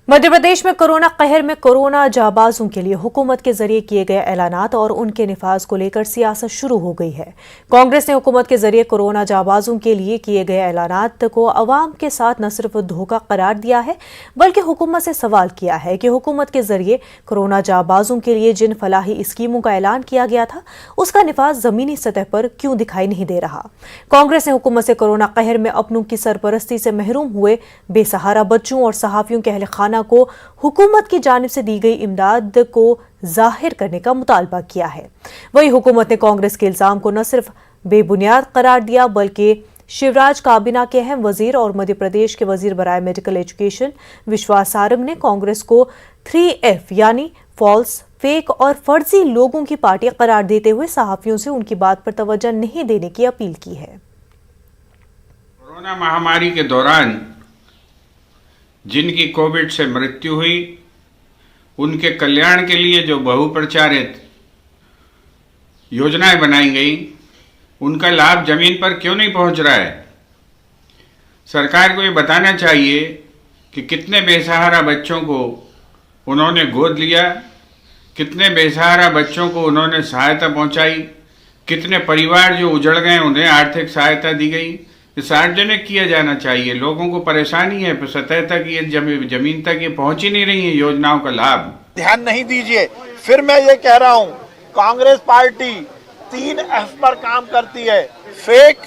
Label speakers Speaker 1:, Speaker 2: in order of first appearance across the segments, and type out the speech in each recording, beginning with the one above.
Speaker 1: मध्य प्रदेश में कोरोना कहर में कोरोना जाबाजों के लिए हुकूमत के जरिए किए गए ऐलानात और उनके निफाज को लेकर सियासत शुरू हो गई है। कांग्रेस ने हुकूमत के जरिए कोरोना जाबाजों के लिए किए गए ऐलानात को अवाम के साथ न सिर्फ धोखा करार दिया है बल्कि हुकूमत से सवाल किया है कि हुकूमत के जरिए कोरोना जाबाजों के लिए जिन फलाही स्कीमों का ऐलान किया गया था उसका निफाज जमीनी सतह पर क्यों दिखाई नहीं दे रहा। कांग्रेस ने हुकूमत से कोरोना कहर में अपनों की सरपरस्ती से महरूम हुए बेसहारा बच्चों और सहाफियों के अहल खाना को हुकूमत की जानिब से दी गई इमदाद को जाहिर करने का मुतालबा किया है। वही हुकूमत ने कांग्रेस के इल्जाम को न सिर्फ बेबुनियाद करार दिया बल्कि शिवराज काबीना के अहम वजीर और मध्य प्रदेश के वजीर बराए मेडिकल एजुकेशन विश्वास सारंग ने कांग्रेस को 3F यानी फॉल्स, फेक और फर्जी लोगों की पार्टी करार देते हुए सहाफियों से उनकी बात पर तवज्जो नहीं देने की अपील की है।
Speaker 2: कोरोना महामारी के दौरान जिनकी कोविड से मृत्यु हुई उनके कल्याण के लिए जो बहुप्रचारित योजनाएं बनाई गई उनका लाभ जमीन पर क्यों नहीं पहुंच रहा है। सरकार को ये बताना चाहिए कि कितने बेसहारा बच्चों को उन्होंने गोद लिया, कितने बेसहारा बच्चों को उन्होंने सहायता पहुंचाई, कितने परिवार जो उजड़ गए उन्हें आर्थिक सहायता दी गई। सार्वजनिक किया जाना चाहिए। लोगों को परेशानी है, सतह तक ये जमीन तक ये पहुंच ही नहीं रही है योजनाओं का लाभ।
Speaker 3: ध्यान नहीं दीजिए। फिर मैं ये कह रहा हूं, कांग्रेस पार्टी 3F पर काम करती है, फेक,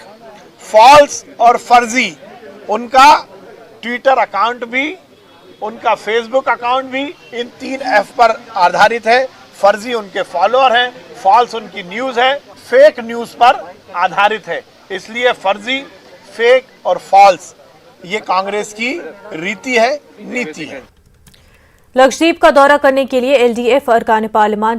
Speaker 3: फॉल्स और फर्जी। उनका ट्विटर अकाउंट भी, उनका फेसबुक अकाउंट भी इन 3F पर आधारित है। फर्जी उनके फॉलोअर हैं, फॉल्स उनकी न्यूज है, फेक न्यूज पर आधारित है। इसलिए फर्जी, फेक और फॉल्स ये कांग्रेस की रीति है, नीति है।
Speaker 1: लक्षद्वीप का दौरा करने के लिए LDF अरकान पार्लिमान